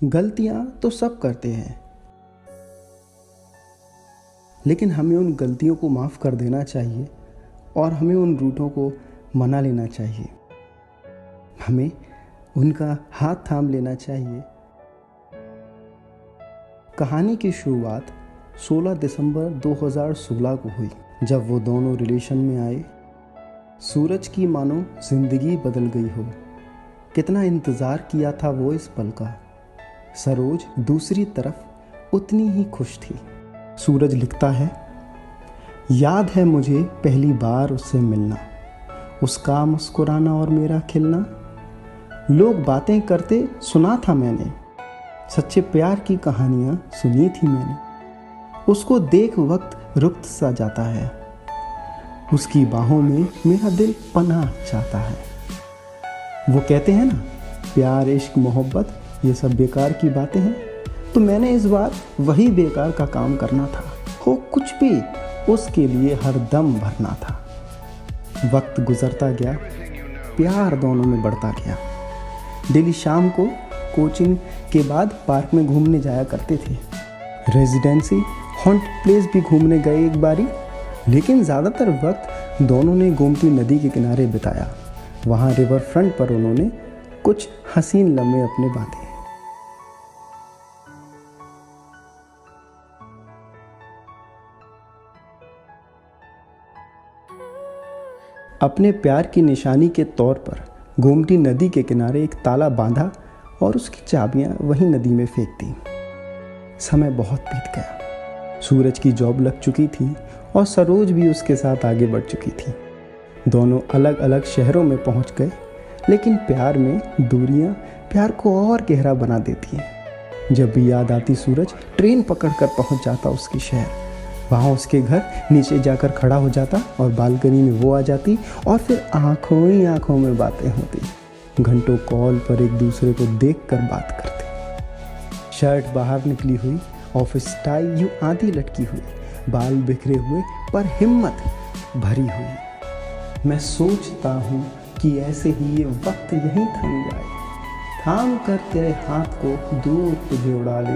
गलतियां तो सब करते हैं, लेकिन हमें उन गलतियों को माफ़ कर देना चाहिए और हमें उन रूठों को मना लेना चाहिए। हमें उनका हाथ थाम लेना चाहिए। कहानी की शुरुआत 16 दिसंबर 2016 को हुई, जब वो दोनों रिलेशन में आए। सूरज की मानो जिंदगी बदल गई हो। कितना इंतज़ार किया था वो इस पल का। सरोज दूसरी तरफ उतनी ही खुश थी। सूरज लिखता है, याद है मुझे पहली बार उससे मिलना, उसका मुस्कुराना और मेरा खिलना। लोग बातें करते सुना था मैंने, सच्चे प्यार की कहानियाँ सुनी थी मैंने। उसको देख वक्त रुक सा जाता है, उसकी बाहों में मेरा दिल पनाह चाहता है। वो कहते हैं ना, प्यार इश्क मोहब्बत ये सब बेकार की बातें हैं, तो मैंने इस बार वही बेकार का काम करना था। हो कुछ भी, उसके लिए हर दम भरना था। वक्त गुजरता गया, प्यार दोनों में बढ़ता गया। डेली शाम को कोचिंग के बाद पार्क में घूमने जाया करते थे। रेजिडेंसी हॉन्ट प्लेस भी घूमने गए एक बारी, लेकिन ज़्यादातर वक्त दोनों ने गोमती नदी के किनारे बिताया। वहाँ रिवर फ्रंट पर उन्होंने कुछ हसीन लम्हे अपने बांधे। अपने प्यार की निशानी के तौर पर गोमती नदी के किनारे एक ताला बांधा और उसकी चाबियां वहीं नदी में फेंक दी। समय बहुत बीत गया। सूरज की जॉब लग चुकी थी और सरोज भी उसके साथ आगे बढ़ चुकी थी। दोनों अलग अलग शहरों में पहुंच गए, लेकिन प्यार में दूरियां प्यार को और गहरा बना देती हैं। जब भी याद आती सूरज ट्रेन पकड़कर पहुंच जाता उसके शहर। वहाँ उसके घर नीचे जाकर खड़ा हो जाता और बालकनी में वो आ जाती और फिर आंखों ही आंखों में बातें होती। घंटों कॉल पर एक दूसरे को देखकर बात करते। शर्ट बाहर निकली हुई, ऑफिस टाई यूं आधी लटकी हुई, बाल बिखरे हुए पर हिम्मत भरी हुई। मैं सोचता हूँ कि ऐसे ही ये वक्त यहीं थम जाए, थाम कर तेरे हाथ को दूर तुझे उड़ा ले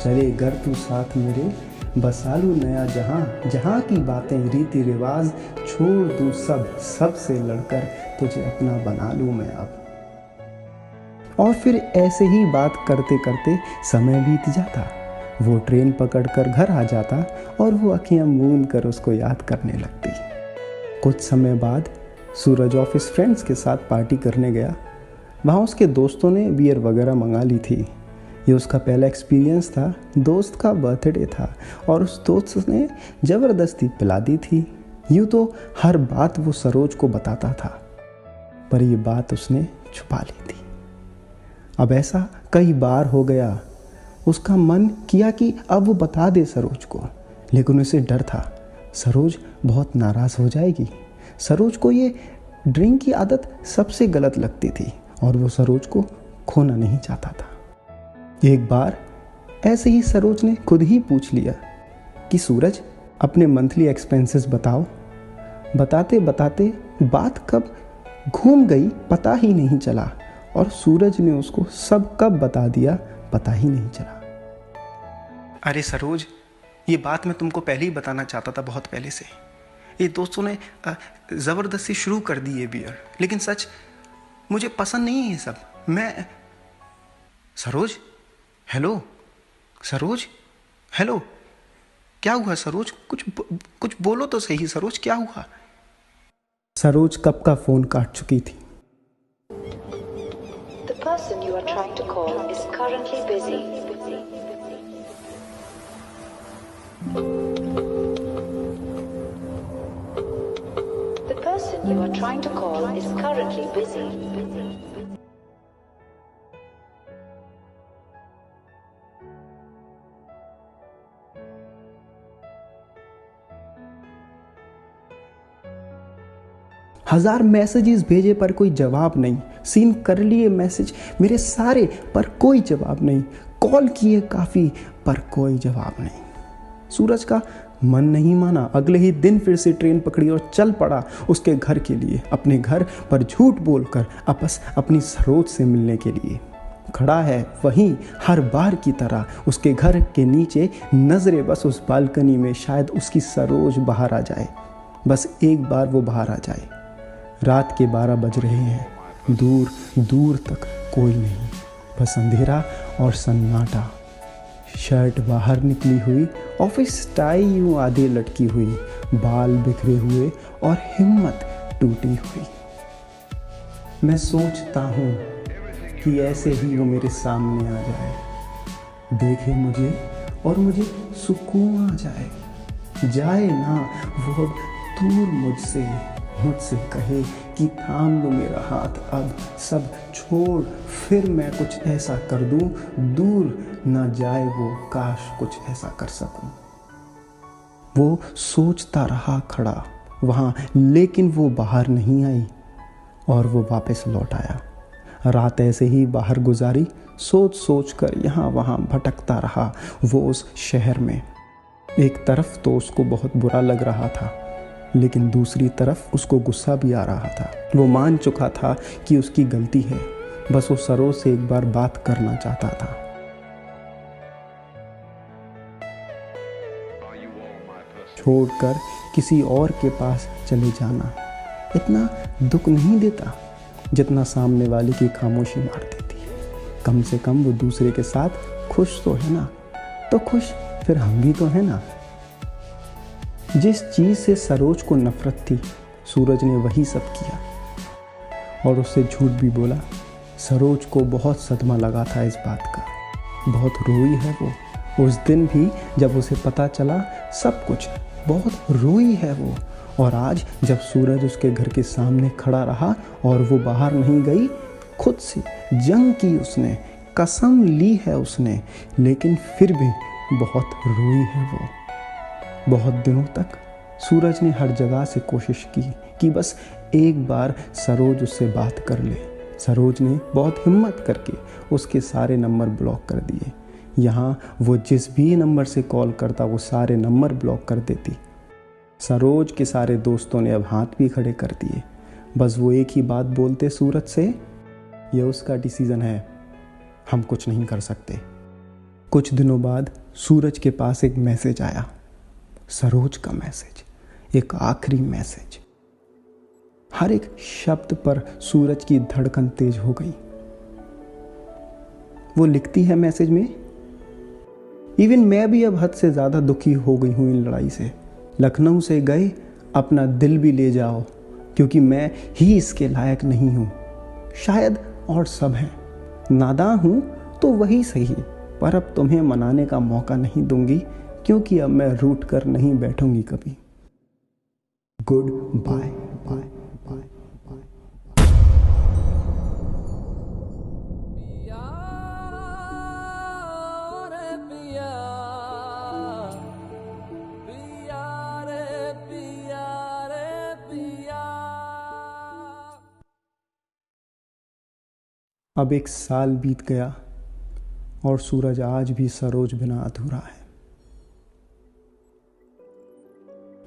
चले घर तू साथ मेरे, बसालू नया जहां जहां की बातें रीति रिवाज छोड़ दूं सब से लड़कर तुझे अपना बना लूं मैं अब। और फिर ऐसे ही बात करते करते समय बीत जाता। वो ट्रेन पकड़कर घर आ जाता और वो अखियां मूंद कर उसको याद करने लगती। कुछ समय बाद सूरज ऑफिस फ्रेंड्स के साथ पार्टी करने गया। वहाँ उसके दोस्तों ने बियर वगैरह मंगा ली थी। ये उसका पहला एक्सपीरियंस था। दोस्त का बर्थडे था और उस दोस्त ने ज़बरदस्ती पिला दी थी। यूँ तो हर बात वो सरोज को बताता था, पर ये बात उसने छुपा ली थी। अब ऐसा कई बार हो गया। उसका मन किया कि अब वो बता दे सरोज को, लेकिन उसे डर था सरोज बहुत नाराज़ हो जाएगी। सरोज को ये ड्रिंक की आदत सबसे गलत लगती थी और वो सरोज को खोना नहीं चाहता था। एक बार ऐसे ही सरोज ने खुद ही पूछ लिया कि सूरज अपने मंथली एक्सपेंसेस बताओ। बताते बताते बात कब घूम गई पता ही नहीं चला और सूरज ने उसको सब कब बता दिया पता ही नहीं चला। अरे सरोज, ये बात मैं तुमको पहले ही बताना चाहता था, बहुत पहले से। ये दोस्तों ने ज़बरदस्ती शुरू कर दी है बियर, लेकिन सच मुझे पसंद नहीं है ये सब। मैं सरोज, हेलो सरोज, हेलो, क्या हुआ सरोज? कुछ बोलो तो सही सरोज, क्या हुआ? सरोज कब का फोन काट चुकी थी। The person you are trying to call is currently busy. The person you are trying to call is currently busy. हजार मैसेजेस भेजे पर कोई जवाब नहीं। सीन कर लिए मैसेज मेरे सारे पर कोई जवाब नहीं। कॉल किए काफ़ी पर कोई जवाब नहीं। सूरज का मन नहीं माना। अगले ही दिन फिर से ट्रेन पकड़ी और चल पड़ा उसके घर के लिए। अपने घर पर झूठ बोलकर अपनी सरोज से मिलने के लिए। खड़ा है वहीं हर बार की तरह, उसके घर के नीचे नजरे बस उस बालकनी में, शायद उसकी सरोज बाहर आ जाए, बस एक बार वो बाहर आ जाए। रात के 12 बज रहे हैं, दूर दूर तक कोई नहीं, बस अंधेरा और सन्नाटा। शर्ट बाहर निकली हुई, ऑफिस टाई यूं आधे लटकी हुई, बाल बिखरे हुए और हिम्मत टूटी हुई। मैं सोचता हूँ कि ऐसे ही वो मेरे सामने आ जाए, देखे मुझे और मुझे सुकून आ जाए ना वो अब दूर मुझसे कहे कि थाम लो मेरा हाथ, अब सब छोड़, फिर मैं कुछ ऐसा कर दूं, दूर न जाए वो, काश कुछ ऐसा कर सकूं। वो सोचता रहा खड़ा वहाँ, लेकिन वो बाहर नहीं आई और वो वापस लौट आया। रात ऐसे ही बाहर गुजारी, सोच कर यहाँ वहाँ भटकता रहा वो उस शहर में। एक तरफ तो उसको बहुत बुरा लग रहा था, लेकिन दूसरी तरफ उसको गुस्सा भी आ रहा था। वो मान चुका था कि उसकी गलती है, बस वो सरोज से एक बार बात करना चाहता था। छोड़कर किसी और के पास चले जाना इतना दुख नहीं देता जितना सामने वाले की खामोशी मार देती है। कम से कम वो दूसरे के साथ खुश तो है ना, तो खुश फिर हम भी तो है ना। जिस चीज़ से सरोज को नफरत थी, सूरज ने वही सब किया और उससे झूठ भी बोला। सरोज को बहुत सदमा लगा था इस बात का, बहुत रोई है वो। उस दिन भी जब उसे पता चला सब कुछ, बहुत रोई है वो। और आज जब सूरज उसके घर के सामने खड़ा रहा और वो बाहर नहीं गई, खुद से जंग की उसने, कसम ली है उसने, लेकिन फिर भी बहुत रोई है वो। बहुत दिनों तक सूरज ने हर जगह से कोशिश की कि बस एक बार सरोज उससे बात कर ले। सरोज ने बहुत हिम्मत करके उसके सारे नंबर ब्लॉक कर दिए। यहाँ वो जिस भी नंबर से कॉल करता वो सारे नंबर ब्लॉक कर देती। सरोज के सारे दोस्तों ने अब हाथ भी खड़े कर दिए। बस वो एक ही बात बोलते सूरज से, ये उसका डिसीज़न है, हम कुछ नहीं कर सकते। कुछ दिनों बाद सूरज के पास एक मैसेज आया, सरोज का मैसेज, एक आखिरी मैसेज। हर एक शब्द पर सूरज की धड़कन तेज हो गई। वो लिखती है मैसेज में, इवन मैं भी अब हद से ज़्यादा दुखी हो गई हूँ इन लड़ाई से। लखनऊ से गए अपना दिल भी ले जाओ, क्योंकि मैं ही इसके लायक नहीं हूँ। शायद और सब हैं, नादान हूँ तो वही सही, पर अब तुम्हें मनाने का मौका नहीं दूंगी, क्योंकि अब मैं रूठ कर नहीं बैठूंगी कभी। Good bye bye bye bye. अब 1 साल बीत गया और सूरज आज भी सरोज बिना अधूरा है।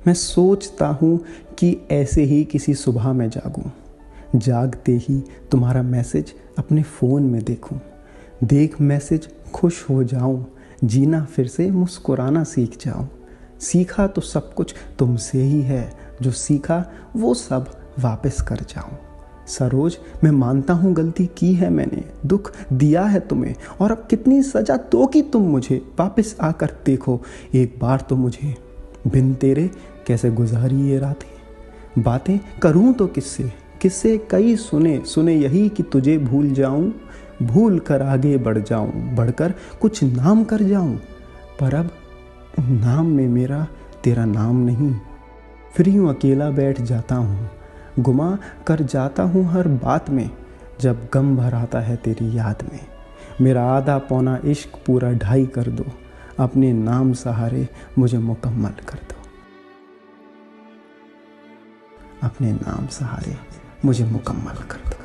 मैं सोचता हूँ कि ऐसे ही किसी सुबह में जागूं, जागते ही तुम्हारा मैसेज अपने फ़ोन में देखूं, देख मैसेज खुश हो जाऊं, जीना फिर से मुस्कुराना सीख जाऊं। सीखा तो सब कुछ तुमसे ही है, जो सीखा वो सब वापस कर जाऊं। सरोज, मैं मानता हूँ गलती की है मैंने, दुख दिया है तुम्हें, और अब कितनी सजा दोगी तुम मुझे। वापस आकर देखो एक बार तो मुझे, बिन तेरे कैसे गुजारी ये रातें। बातें करूँ तो किससे कई सुने यही कि तुझे भूल जाऊँ, भूल कर आगे बढ़ जाऊँ, बढ़कर कुछ नाम कर जाऊँ। पर अब नाम में मेरा तेरा नाम नहीं। फिर यूँ अकेला बैठ जाता हूँ, गुमा कर जाता हूँ हर बात में, जब गम भर आता है तेरी याद में। मेरा आधा पौना इश्क पूरा ढाई कर दो, अपने नाम सहारे मुझे मुकम्मल कर दो। अपने नाम सहारे मुझे मुकम्मल कर दो।